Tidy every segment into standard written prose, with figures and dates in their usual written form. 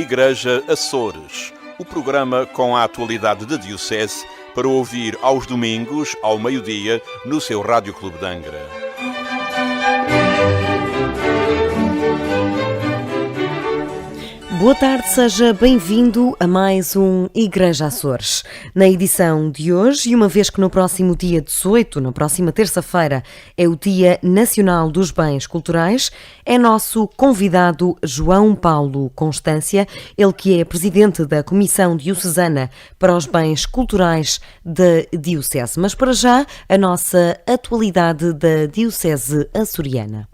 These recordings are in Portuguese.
Igreja Açores, o programa com a atualidade da Diocese para ouvir aos domingos, ao meio-dia, no seu Rádio Clube de Angra. Boa tarde, seja bem-vindo a mais um Igreja Açores. Na edição de hoje, e uma vez que no próximo dia 18, na próxima terça-feira, é o Dia Nacional dos Bens Culturais, é nosso convidado João Paulo Constância, ele que é presidente da Comissão Diocesana para os Bens Culturais da Diocese. Mas para já, a nossa atualidade da Diocese açoriana.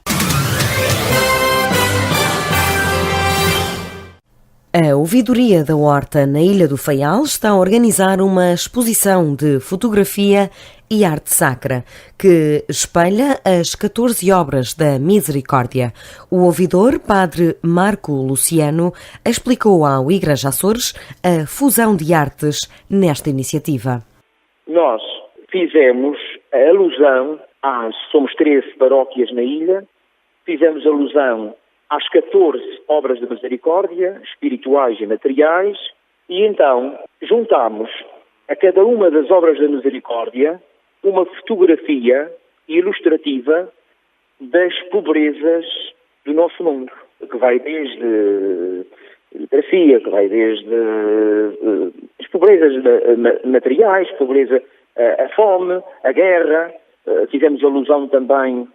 A Ouvidoria da Horta, na Ilha do Faial, está a organizar uma exposição de fotografia e arte sacra, que espelha as 14 obras da Misericórdia. O ouvidor, Padre Marco Luciano, explicou ao Igreja Açores a fusão de artes nesta iniciativa. Nós fizemos alusão somos 13 paróquias na ilha, fizemos alusão às 14 obras da Misericórdia, espirituais e materiais, e então juntámos a cada uma das obras da Misericórdia uma fotografia ilustrativa das pobrezas do nosso mundo, que vai desde literacia, que vai desde as pobrezas materiais, pobreza, a fome, a guerra. Fizemos alusão também,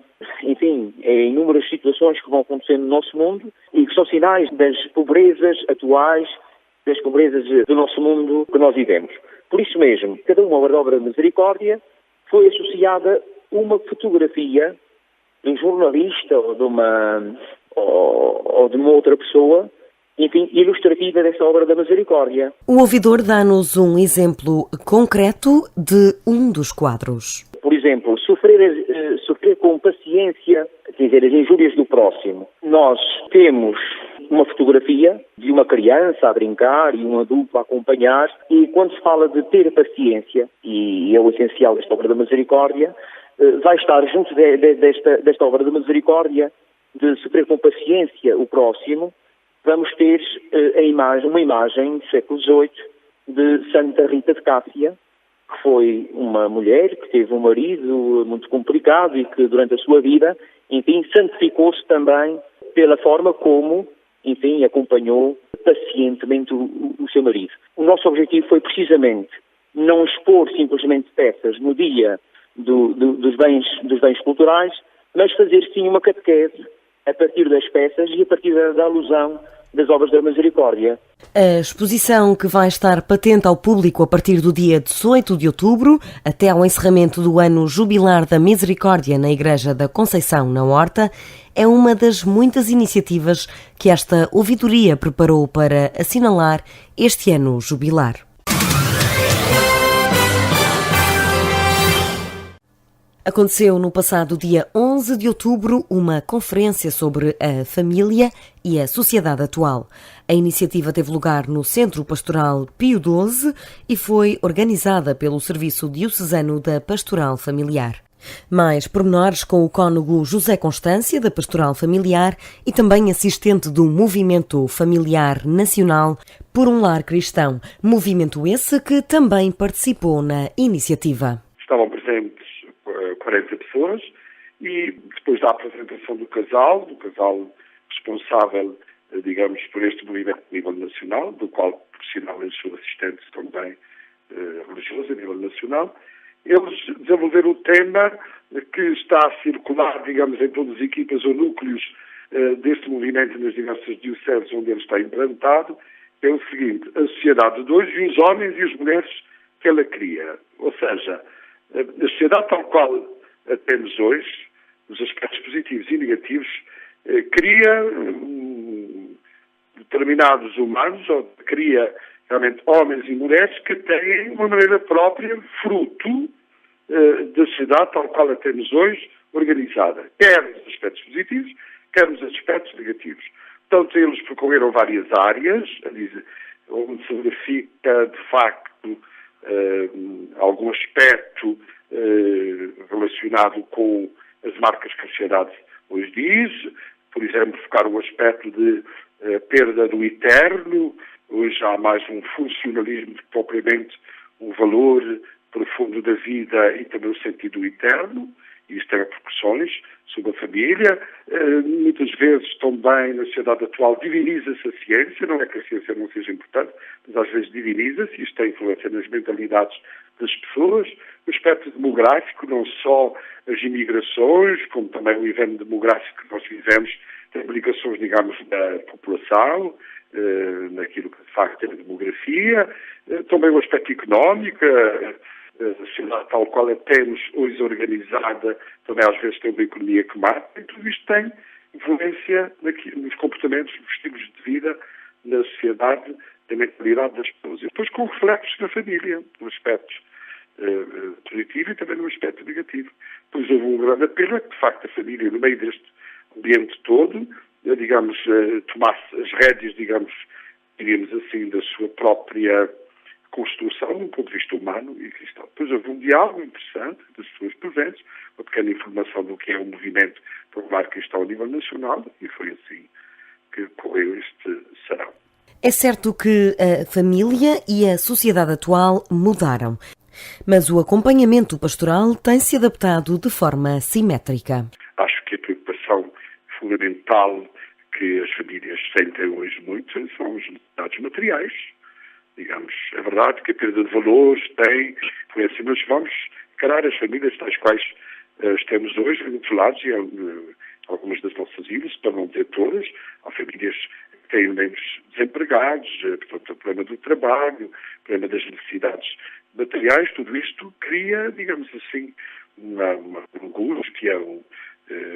enfim, em inúmeras situações que vão acontecendo no nosso mundo e que são sinais das pobrezas atuais, das pobrezas do nosso mundo que nós vivemos. Por isso mesmo, cada uma obra de Misericórdia foi associada a uma fotografia de um jornalista ou de uma outra pessoa, enfim, ilustrativa dessa obra da Misericórdia. O ouvidor dá-nos um exemplo concreto de um dos quadros. Por exemplo, sofrer com paciência, quer dizer, as injúrias do próximo. Nós temos uma fotografia de uma criança a brincar e um adulto a acompanhar, e quando se fala de ter paciência, e é o essencial desta obra da Misericórdia, vai estar junto desta obra da Misericórdia, de sofrer com paciência o próximo, vamos ter uma imagem do século XVIII de Santa Rita de Cássia, que foi uma mulher que teve um marido muito complicado e que durante a sua vida, enfim, santificou-se também pela forma como, enfim, acompanhou pacientemente o seu marido. O nosso objetivo foi precisamente não expor simplesmente peças no dia dos bens culturais, mas fazer sim uma catequese a partir das peças e a partir da alusão das obras da Misericórdia. A exposição, que vai estar patente ao público a partir do dia 18 de outubro, até ao encerramento do ano jubilar da Misericórdia na Igreja da Conceição, na Horta, é uma das muitas iniciativas que esta ouvidoria preparou para assinalar este ano jubilar. Aconteceu no passado dia 11 de outubro uma conferência sobre a família e a sociedade atual. A iniciativa teve lugar no Centro Pastoral Pio XII e foi organizada pelo Serviço Diocesano da Pastoral Familiar. Mais pormenores com o cônego José Constância, da Pastoral Familiar, e também assistente do Movimento Familiar Nacional por um Lar Cristão, movimento esse que também participou na iniciativa. Estavam presentes 40 pessoas e depois da apresentação do casal responsável, digamos, por este movimento a nível nacional, do qual, por sinal, eles são assistentes também religiosos a nível nacional, eles desenvolveram o tema que está a circular, digamos, em todas as equipas ou núcleos deste movimento nas diversas dioceses onde ele está implantado, é o seguinte: a sociedade de hoje e os homens e as mulheres que ela cria. Ou seja, a sociedade tal qual a temos hoje, os aspectos positivos e negativos, cria determinados humanos, ou cria realmente homens e mulheres que têm uma maneira própria, fruto da sociedade tal qual a temos hoje, organizada, quer nos aspectos positivos, quer nos aspectos negativos. Portanto, eles percorreram várias áreas, onde se verifica, de facto, algum aspecto relacionado com as marcas que a sociedade hoje diz, por exemplo, focar o aspecto de a perda do eterno. Hoje há mais um funcionalismo do que propriamente um valor profundo da vida e também o sentido do eterno. E isto tem repercussões sobre a família. Muitas vezes também na sociedade atual diviniza-se a ciência, não é que a ciência não seja importante, mas às vezes diviniza-se, isto tem influência nas mentalidades das pessoas. O aspecto demográfico, não só as imigrações, como também o inverno demográfico que nós vivemos, tem implicações, digamos, da população, naquilo que de facto é a demografia, também o aspecto económico, a sociedade tal qual a temos hoje organizada, também às vezes tem uma economia que mata, e tudo isto tem influência nos comportamentos, nos estilos de vida, na sociedade, na mentalidade das pessoas. E depois com reflexos na família, no aspecto positivo e também no aspecto negativo. Pois houve um grande apelo que, de facto, a família, no meio deste ambiente todo, digamos, tomasse as rédeas, digamos, diríamos assim, da sua própria construção, do ponto de vista humano e cristão. Depois houve um diálogo interessante das pessoas presentes, uma pequena informação do que é o movimento popular cristão a nível nacional, e foi assim que correu este serão. É certo que a família e a sociedade atual mudaram, mas o acompanhamento pastoral tem se adaptado de forma simétrica. Acho que a preocupação fundamental que as famílias sentem hoje muito são as necessidades materiais. Digamos, é verdade que a perda de valores tem influência, mas vamos encarar as famílias tais quais temos hoje, vinculados e algumas das nossas ilhas, para não dizer todas. Há famílias que têm menos desempregados, portanto, o problema do trabalho, o problema das necessidades materiais, tudo isto cria, digamos assim, uma angústia,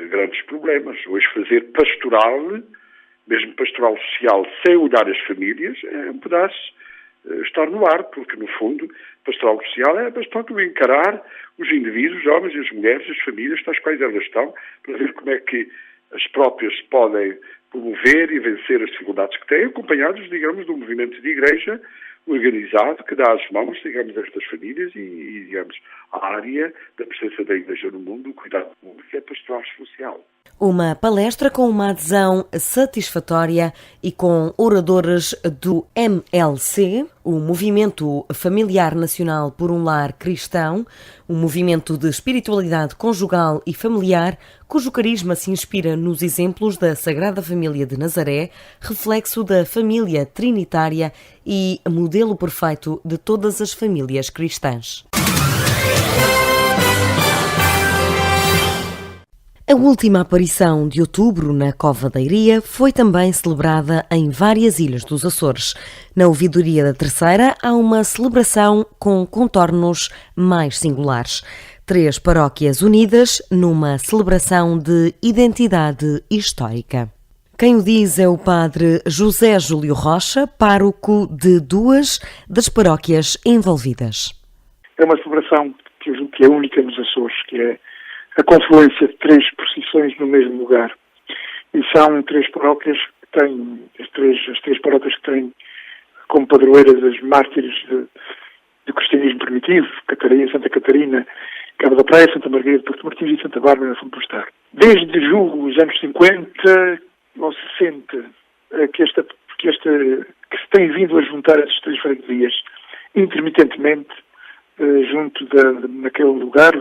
grandes problemas. Hoje fazer pastoral, mesmo pastoral social, sem olhar as famílias, é um pedaço estar no ar, porque no fundo pastoral social é bastante encarar os indivíduos, os homens e as mulheres, as famílias, tais quais elas estão, para ver como é que as próprias podem promover e vencer as dificuldades que têm, acompanhados, digamos, de um movimento de igreja organizado que dá as mãos, digamos, a estas famílias e digamos, à área da presença da igreja no mundo, o cuidado do mundo, que é pastoral social. Uma palestra com uma adesão satisfatória e com oradores do MLC, o Movimento Familiar Nacional por um Lar Cristão, um movimento de espiritualidade conjugal e familiar, cujo carisma se inspira nos exemplos da Sagrada Família de Nazaré, reflexo da família trinitária e modelo perfeito de todas as famílias cristãs. A última aparição de outubro na Cova da Iria foi também celebrada em várias ilhas dos Açores. Na ouvidoria da Terceira há uma celebração com contornos mais singulares. 3 paróquias unidas numa celebração de identidade histórica. Quem o diz é o padre José Júlio Rocha, pároco de 2 das paróquias envolvidas. É uma celebração que eu julgo que é única nos Açores, que é a confluência de 3 procissões no mesmo lugar. E são 3 paróquias que têm, as três paróquias que têm como padroeiras as mártires do cristianismo primitivo, Santa Catarina, Cabo da Praia, Santa Margarida, Porto Martins e Santa Bárbara, São Postar. Desde julho dos anos 50 ou 60, que se tem vindo a juntar essas 3 freguesias intermitentemente junto naquele lugar,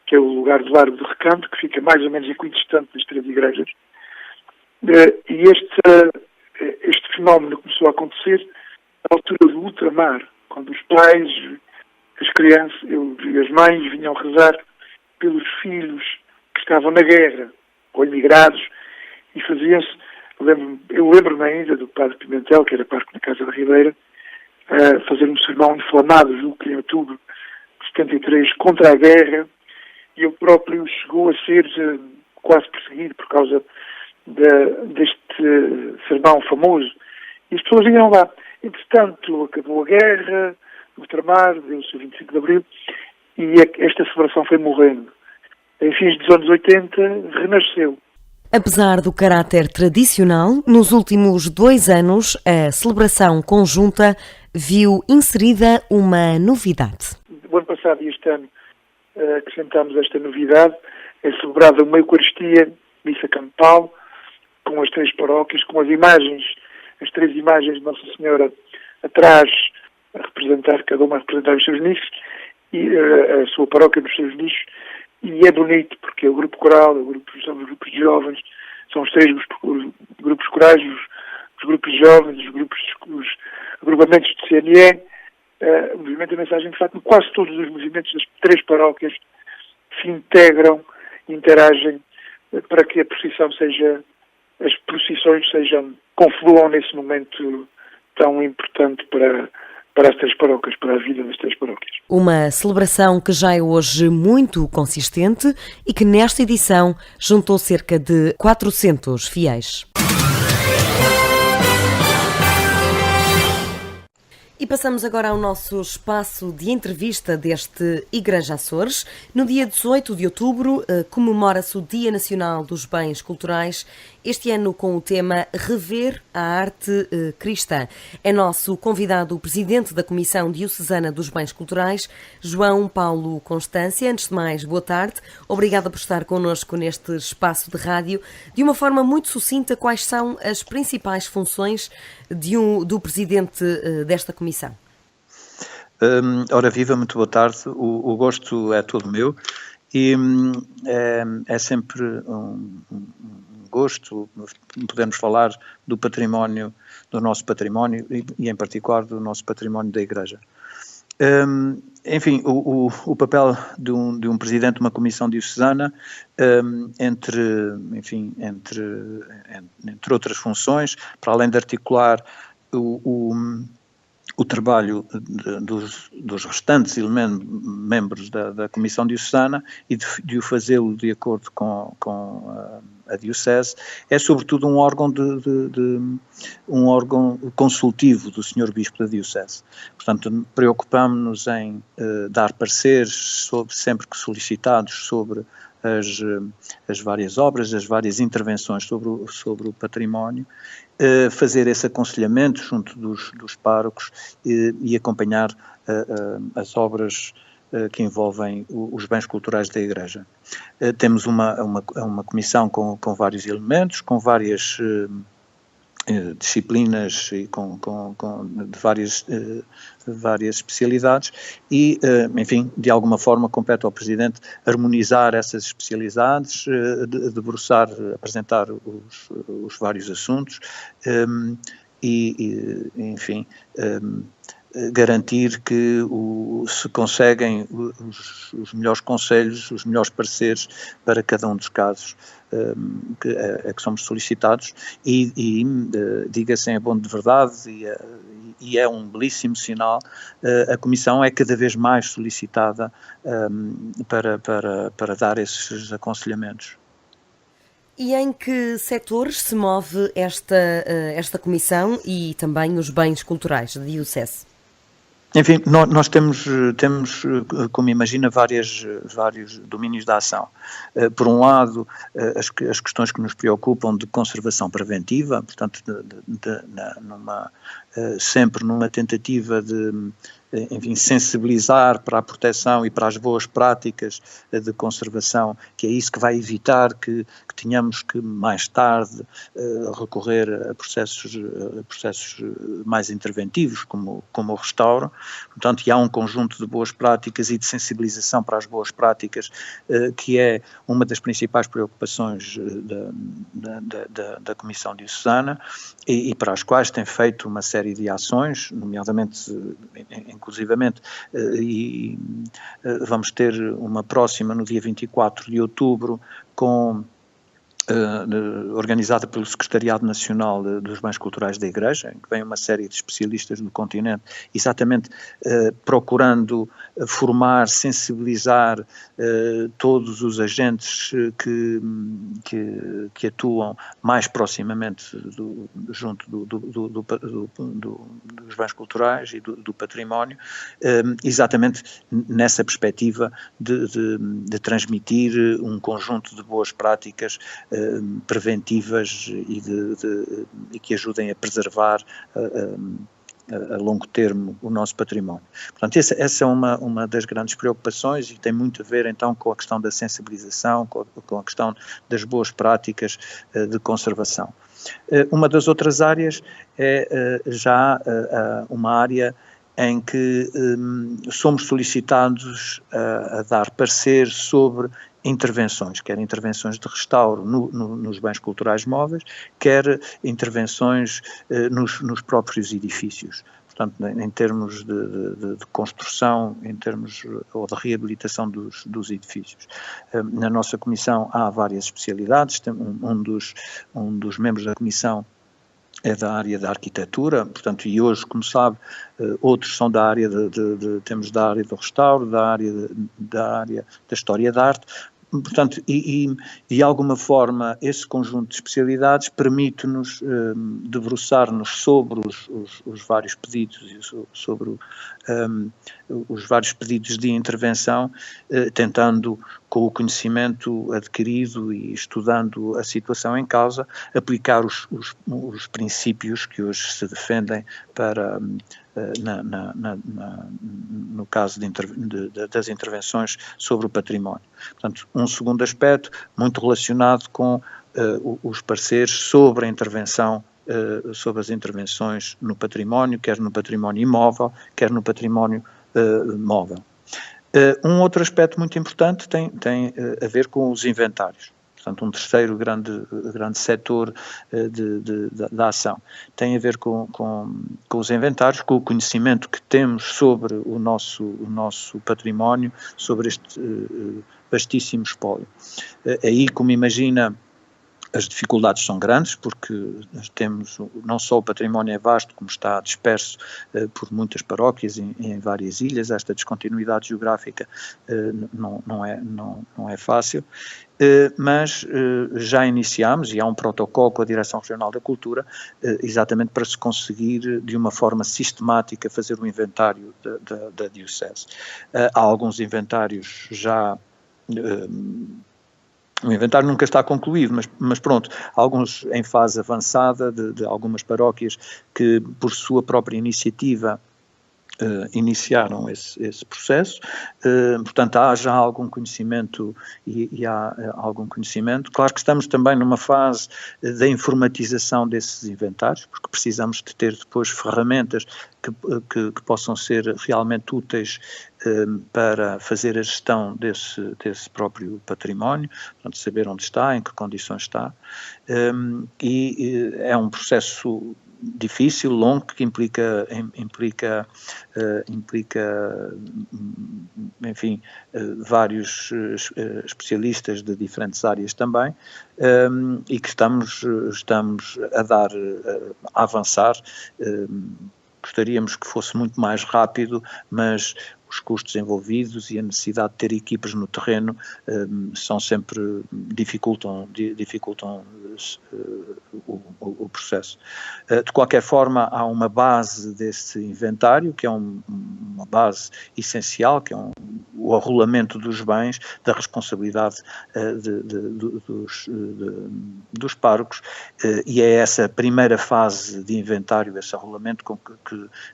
que é o lugar do Largo do Recanto, que fica mais ou menos equidistante das 3 igrejas. E este fenómeno começou a acontecer à altura do ultramar, quando os pais, as crianças e as mães vinham rezar pelos filhos que estavam na guerra ou emigrados, e faziam-se, eu lembro-me ainda do padre Pimentel, que era pároco na Casa da Ribeira, fazer um sermão inflamado, julgo que em outubro de 73, contra a guerra, e ele próprio chegou a ser quase perseguido por causa deste sermão famoso. E as pessoas iam lá. Entretanto, acabou a guerra, o ultramar, deu-se o 25 de Abril, e esta celebração foi morrendo. Em fins dos anos 80, renasceu. Apesar do caráter tradicional, nos últimos 2 anos, a celebração conjunta viu inserida uma novidade. O ano passado e este ano acrescentámos esta novidade, é celebrada uma Eucaristia, missa campal, com as 3 paróquias, com as imagens as 3 imagens de Nossa Senhora atrás, a representar, cada uma a representar os seus nichos, e a sua paróquia nos seus nichos, e é bonito, porque é o grupo coral, são os grupos de jovens, são os 3 grupos corais, os grupos de jovens, os agrupamentos de CNE, o movimento da mensagem de Fátima, quase todos os movimentos das 3 paróquias se integram, interagem para que as procissões confluam nesse momento tão importante para as 3 paróquias, para a vida das 3 paróquias. Uma celebração que já é hoje muito consistente e que nesta edição juntou cerca de 400 fiéis. E passamos agora ao nosso espaço de entrevista deste Igreja Açores. No dia 18 de outubro comemora-se o Dia Nacional dos Bens Culturais, este ano com o tema Rever a Arte Cristã. É nosso convidado o Presidente da Comissão Diocesana dos Bens Culturais, João Paulo Constância. Antes de mais, boa tarde. Obrigada por estar connosco neste espaço de rádio. De uma forma muito sucinta, quais são as principais funções do Presidente desta Comissão? Ora viva, muito boa tarde. O gosto é todo meu e é sempre um gosto podermos falar do património, do nosso património e em particular do nosso património da Igreja. Enfim, o papel de um presidente de uma comissão diocesana, entre outras funções, para além de articular o trabalho dos restantes membros da Comissão Diocesana e de o fazê-lo de acordo com a Diocese, é sobretudo um órgão um órgão consultivo do Sr. Bispo da Diocese. Portanto, preocupamos-nos em dar pareceres sempre que solicitados sobre as várias obras, as várias intervenções sobre o património, fazer esse aconselhamento junto dos párocos e acompanhar as obras que envolvem os bens culturais da Igreja. Temos uma comissão com vários elementos, com várias disciplinas e de várias especialidades e, enfim, de alguma forma compete ao Presidente harmonizar essas especialidades, debruçar, apresentar os vários assuntos enfim, garantir que se conseguem os melhores conselhos, os melhores pareceres para cada um dos casos que somos solicitados e diga-se em bom de verdade e é um belíssimo sinal, a Comissão é cada vez mais solicitada para dar esses aconselhamentos. E em que setores se move esta Comissão e também os bens culturais da Diocese? Enfim, nós temos, como imagina, vários domínios de ação. Por um lado, as questões que nos preocupam de conservação preventiva, portanto, sempre numa tentativa de, enfim, sensibilizar para a proteção e para as boas práticas de conservação, que é isso que vai evitar que tenhamos que mais tarde recorrer a processos mais interventivos, como o restauro. Portanto, há um conjunto de boas práticas e de sensibilização para as boas práticas, que é uma das principais preocupações da Comissão Diocesana e para as quais tem feito uma série de ações, nomeadamente, inclusivamente, e vamos ter uma próxima no dia 24 de outubro organizada pelo Secretariado Nacional dos Bens Culturais da Igreja, em que vem uma série de especialistas do continente, exatamente procurando formar, sensibilizar todos os agentes que atuam mais proximamente junto dos bens culturais e do património, exatamente nessa perspectiva de transmitir um conjunto de boas práticas preventivas e que ajudem a preservar a longo termo o nosso património. Portanto, essa é uma das grandes preocupações e tem muito a ver então com a questão da sensibilização, com a questão das boas práticas de conservação. Uma das outras áreas é já uma área em que somos solicitados a dar parecer sobre intervenções, quer intervenções de restauro nos bens culturais móveis, quer intervenções nos próprios edifícios. Portanto, em termos de construção, em termos ou de reabilitação dos edifícios. Na nossa comissão há várias especialidades, um dos membros da comissão é da área da arquitetura, portanto, e hoje, como sabe, outros são da área temos da área do restauro, da área da história da arte. Portanto, e de alguma forma esse conjunto de especialidades permite-nos debruçar-nos sobre os vários pedidos e sobre os vários pedidos de intervenção, tentando, com o conhecimento adquirido e estudando a situação em causa, aplicar os princípios que hoje se defendem para no caso das intervenções sobre o património. Portanto, um segundo aspecto muito relacionado com os pareceres sobre a intervenção, sobre as intervenções no património, quer no património imóvel, quer no património móvel. Um outro aspecto muito importante tem a ver com os inventários. Portanto, um terceiro grande setor da ação. Tem a ver com os inventários, com o conhecimento que temos sobre o nosso património, sobre este vastíssimo espólio. Aí, como imagina, as dificuldades são grandes, porque temos, não só o património é vasto, como está disperso por muitas paróquias em várias ilhas. Esta descontinuidade geográfica não é fácil, mas já iniciámos, e há um protocolo com a Direção Regional da Cultura, exatamente para se conseguir, de uma forma sistemática, fazer um inventário da Diocese. Há alguns inventários já... O inventário nunca está concluído, mas pronto, alguns em fase avançada de algumas paróquias que, por sua própria iniciativa, iniciaram esse processo. Portanto, há já algum conhecimento e há algum conhecimento. Claro que estamos também numa fase da informatização desses inventários, porque precisamos de ter depois ferramentas que possam ser realmente úteis para fazer a gestão desse próprio património, portanto, saber onde está, em que condições está, e é um processo difícil, longo, que implica enfim, vários especialistas de diferentes áreas também, e que estamos a avançar. Gostaríamos que fosse muito mais rápido, mas os custos envolvidos e a necessidade de ter equipas no terreno são sempre dificultam o processo. De qualquer forma, há uma base desse inventário, que é uma base essencial, que é o arrolamento dos bens, da responsabilidade dos párocos, e é essa primeira fase de inventário, esse arrolamento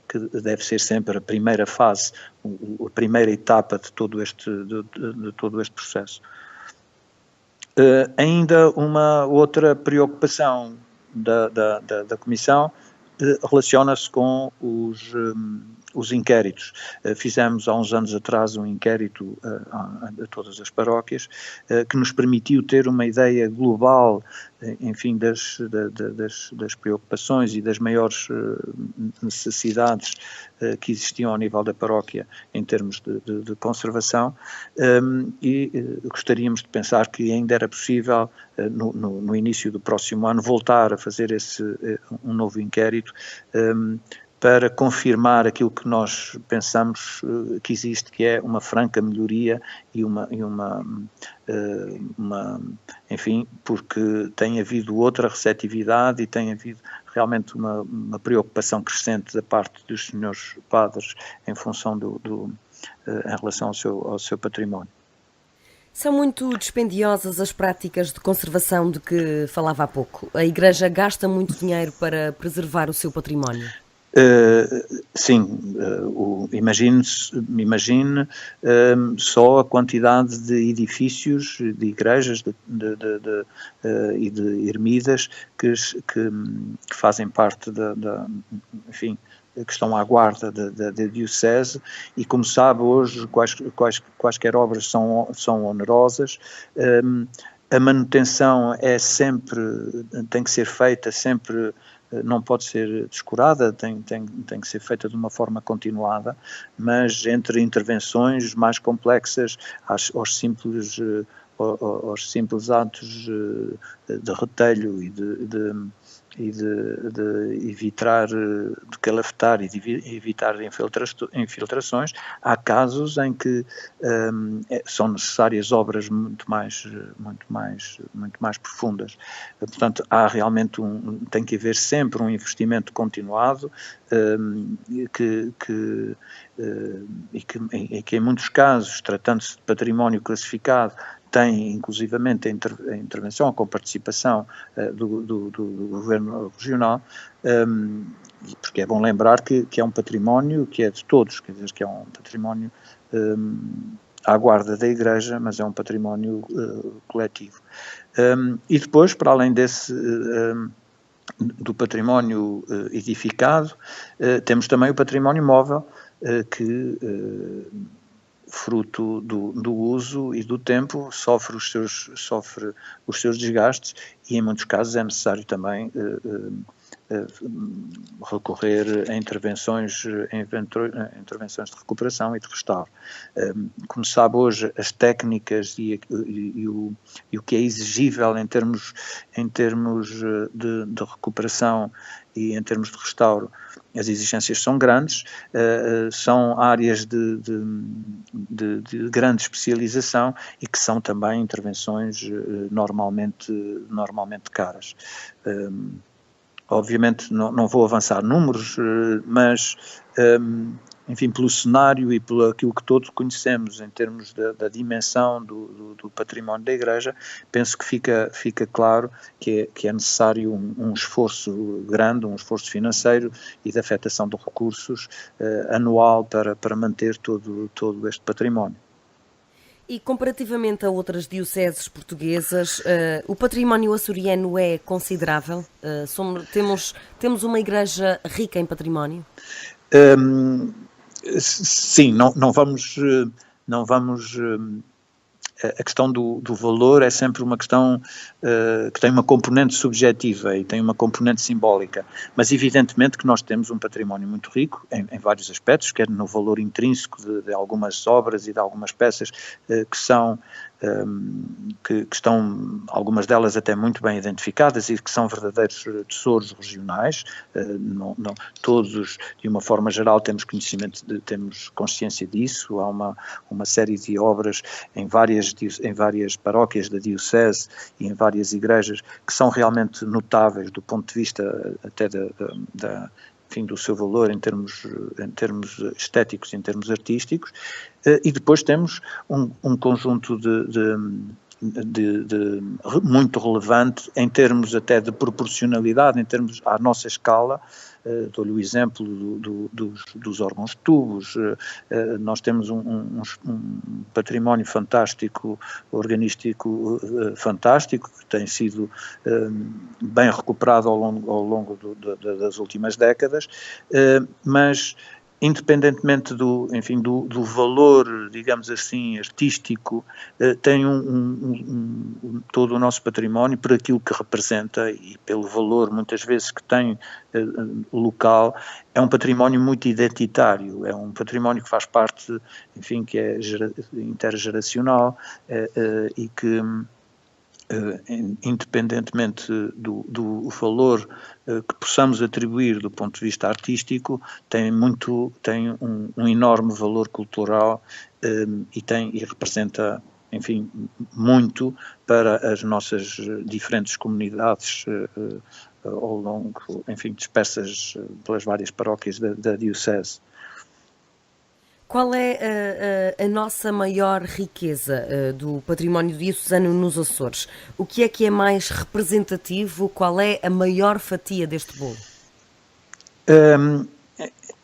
que deve ser sempre a primeira fase, a primeira etapa de todo este processo. Ainda uma outra preocupação da Comissão relaciona-se com os inquéritos. Fizemos há uns anos atrás um inquérito a todas as paróquias que nos permitiu ter uma ideia global, enfim, das preocupações e das maiores necessidades que existiam ao nível da paróquia em termos de conservação, e gostaríamos de pensar que ainda era possível, no início do próximo ano, voltar a fazer um novo inquérito, para confirmar aquilo que nós pensamos que existe, que é uma franca melhoria e enfim, porque tem havido outra receptividade e tem havido realmente uma preocupação crescente da parte dos senhores padres em função em relação ao seu património. São muito dispendiosas as práticas de conservação de que falava há pouco. A Igreja gasta muito dinheiro para preservar o seu património. Sim, imagine só a quantidade de edifícios, de igrejas e de ermidas que fazem parte enfim, que estão à guarda da Diocese, e como sabe hoje quaisquer obras são onerosas. A manutenção tem que ser feita sempre, não pode ser descurada, tem que ser feita de uma forma continuada, mas entre intervenções mais complexas aos simples atos de retalho e de evitar, de calafetar e de evitar infiltrações, há casos em que são necessárias obras muito mais profundas. Portanto, há realmente tem que haver sempre um investimento continuado e que em muitos casos, tratando-se de património classificado, tem inclusivamente a intervenção com participação do Governo Regional, porque é bom lembrar que é um património que é de todos, quer dizer, que é um património à guarda da Igreja, mas é um património coletivo. E depois, para além do património edificado, temos também o património móvel, que fruto do uso e do tempo, sofre os seus desgastes, e em muitos casos é necessário também recorrer a intervenções de recuperação e de restauro. Como sabe hoje, as técnicas e o que é exigível em termos de recuperação e em termos de restauro, as exigências são grandes, são áreas de grande especialização e que são também intervenções normalmente caras. Obviamente não vou avançar números, mas, enfim, pelo cenário e pelo aquilo que todos conhecemos em termos da dimensão do património da Igreja, penso que fica claro que é necessário um esforço grande, um esforço financeiro e de afetação de recursos anual para manter todo este património. E comparativamente a outras dioceses portuguesas, o património açoriano é considerável? Temos uma igreja rica em património? Sim, não vamos a questão do valor é sempre uma questão que tem uma componente subjetiva e tem uma componente simbólica, mas evidentemente que nós temos um património muito rico em vários aspectos, quer no valor intrínseco de algumas obras e de algumas peças que estão, algumas delas até muito bem identificadas e que são verdadeiros tesouros regionais. Todos, de uma forma geral, temos consciência disso. Há uma série de obras em várias paróquias da Diocese e em várias igrejas que são realmente notáveis do ponto de vista até do seu valor em termos estéticos e em termos artísticos, e depois temos um conjunto muito relevante em termos até de proporcionalidade, em termos à nossa escala. Dou-lhe o exemplo dos órgãos de tubos. Nós temos um património fantástico, organístico fantástico, que tem sido bem recuperado ao longo das últimas décadas, mas independentemente do valor, digamos assim, artístico, tem todo o nosso património, por aquilo que representa e pelo valor, muitas vezes, que tem local, é um património muito identitário, é um património que faz parte, enfim, que é intergeracional e que, independentemente do valor que possamos atribuir do ponto de vista artístico, tem um enorme valor cultural e representa, enfim, muito para as nossas diferentes comunidades ao longo, enfim, dispersas pelas várias paróquias da Diocese. Qual é a nossa maior riqueza do património diocesano nos Açores? O que é mais representativo? Qual é a maior fatia deste bolo?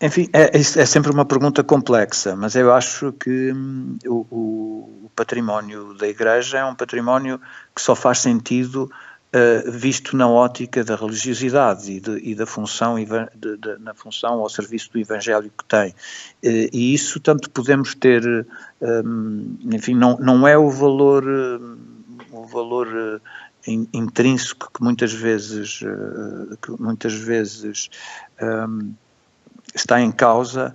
Enfim, é sempre uma pergunta complexa, mas eu acho que o património da Igreja é um património que só faz sentido visto na ótica da religiosidade e da função, na função ao serviço do Evangelho que tem. E isso tanto podemos ter, enfim, não é o valor intrínseco que muitas vezes está em causa,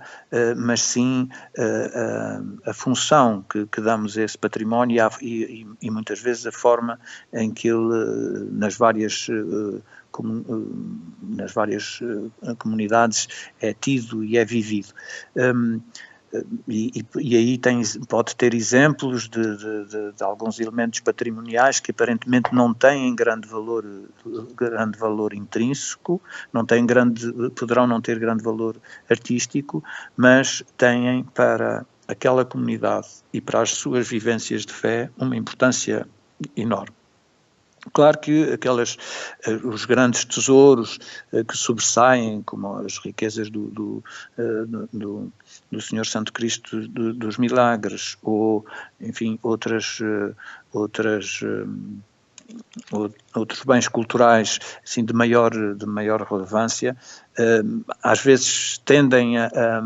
mas sim a função que damos a esse património e muitas vezes a forma em que ele, nas várias comunidades, é tido e é vivido. E aí pode ter exemplos de alguns elementos patrimoniais que aparentemente não têm grande valor intrínseco, poderão não ter grande valor artístico, mas têm para aquela comunidade e para as suas vivências de fé uma importância enorme. Claro que os grandes tesouros que sobressaem, como as riquezas do Senhor Santo Cristo dos Milagres, ou, enfim, outros bens culturais assim, de maior relevância, às vezes tendem a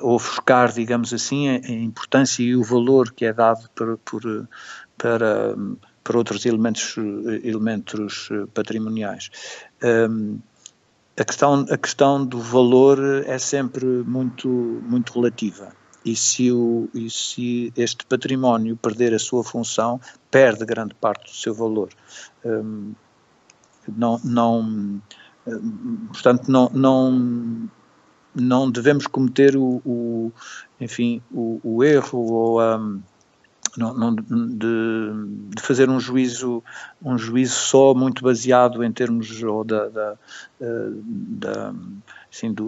ofuscar, digamos assim, a importância e o valor que é dado para outros elementos patrimoniais. A questão do valor é sempre muito relativa. E se este património perder a sua função, perde grande parte do seu valor. Portanto, não devemos cometer o erro ou de fazer um juízo só muito baseado em termos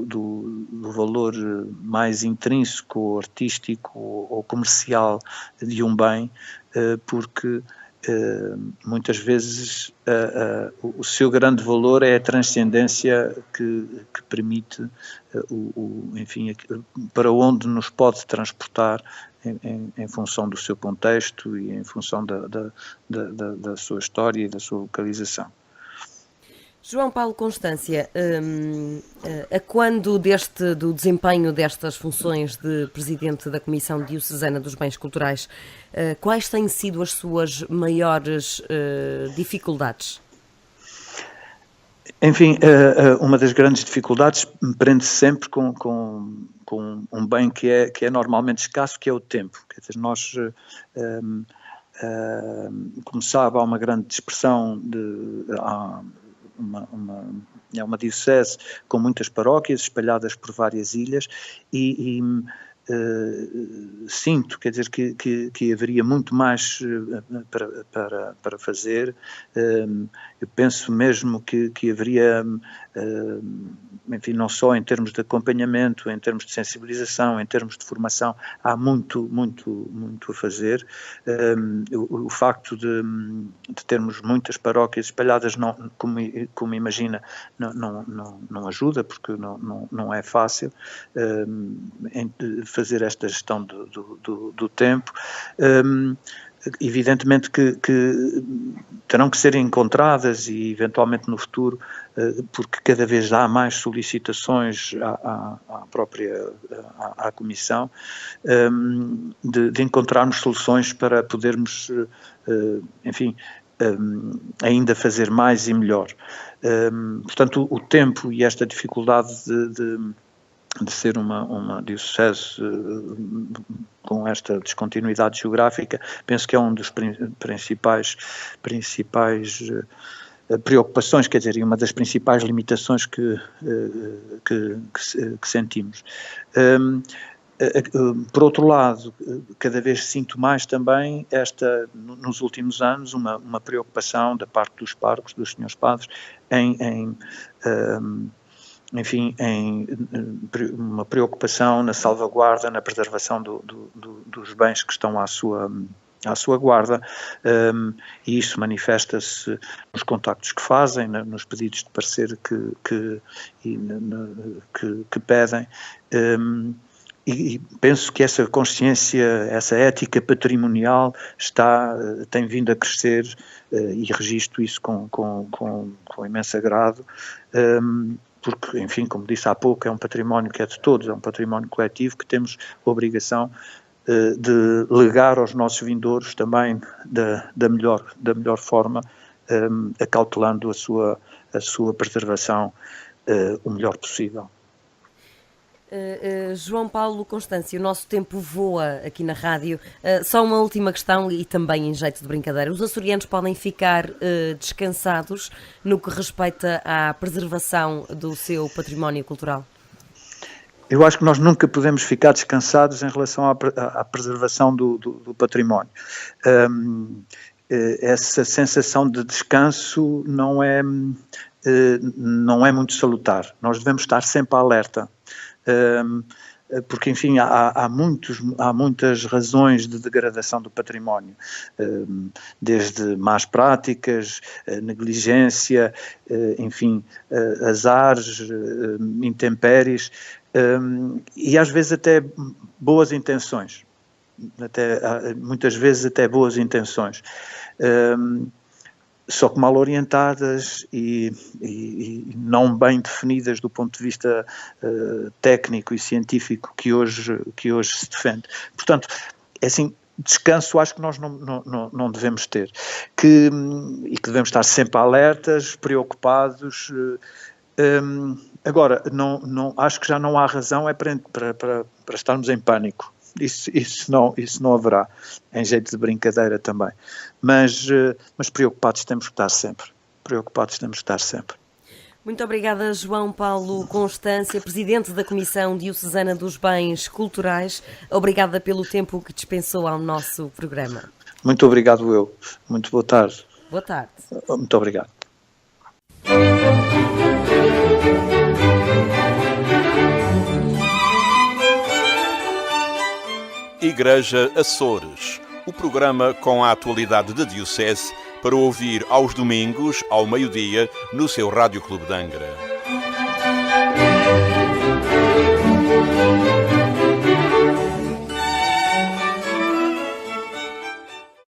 do valor mais intrínseco, artístico ou comercial de um bem, porque muitas vezes o seu grande valor é a transcendência que permite, para onde nos pode transportar em função do seu contexto e em função da sua história e da sua localização. João Paulo Constância, a quando do desempenho destas funções de Presidente da Comissão Diocesana dos Bens Culturais, quais têm sido as suas maiores dificuldades? Enfim, uma das grandes dificuldades prende-se sempre com um bem que é normalmente escasso, que é o tempo. Quer dizer, nós, como sabe, há uma grande dispersão é uma diocese com muitas paróquias espalhadas por várias ilhas e sinto, quer dizer, que haveria muito mais para fazer. Eu penso mesmo que haveria, enfim, não só em termos de acompanhamento, em termos de sensibilização, em termos de formação, há muito a fazer. O facto de termos muitas paróquias espalhadas, como imagina, não ajuda, porque não é fácil fazer esta gestão do tempo. Evidentemente que terão que ser encontradas e eventualmente no futuro, porque cada vez há mais solicitações à Comissão, de encontrarmos soluções para podermos, enfim, ainda fazer mais e melhor. Portanto, o tempo e esta dificuldade de ser uma diocese com esta descontinuidade geográfica, penso que é um dos principais preocupações, quer dizer, e uma das principais limitações que sentimos. Por outro lado, cada vez sinto mais também nos últimos anos, uma preocupação da parte dos párocos, dos senhores padres, enfim, em uma preocupação na salvaguarda, na preservação dos bens que estão à sua guarda, e isso manifesta-se nos contactos que fazem, nos pedidos de parecer que pedem, e penso que essa consciência, essa ética patrimonial tem vindo a crescer, e registro isso com imenso agrado, porque, enfim, como disse há pouco, é um património que é de todos, é um património coletivo que temos a obrigação de legar aos nossos vindouros também da melhor forma, acautelando a sua preservação o melhor possível. João Paulo Constâncio, o nosso tempo voa aqui na rádio. Só uma última questão e também em jeito de brincadeira. Os açorianos podem ficar descansados no que respeita à preservação do seu património cultural? Eu acho que nós nunca podemos ficar descansados em relação à preservação do património. Essa sensação de descanso não é muito salutar. Nós devemos estar sempre alerta. Porque, enfim, há muitas razões de degradação do património, desde más práticas, negligência, enfim, azares, intempéries, e às vezes até boas intenções, muitas vezes até boas intenções. Só que mal orientadas e não bem definidas do ponto de vista técnico e científico que hoje se defende. Portanto, é assim, descanso acho que nós não devemos ter, e que devemos estar sempre alertas, preocupados. Agora, acho que já não há razão para estarmos em pânico. Isso não haverá, em jeito de brincadeira também. Mas preocupados temos que estar sempre. Muito obrigada, João Paulo Constância, Presidente da Comissão Diocesana dos Bens Culturais. Obrigada pelo tempo que dispensou ao nosso programa. Muito obrigado eu. Muito boa tarde. Boa tarde. Muito obrigado. Igreja Açores, o programa com a atualidade da Diocese para ouvir aos domingos, ao meio-dia, no seu Rádio Clube de Angra.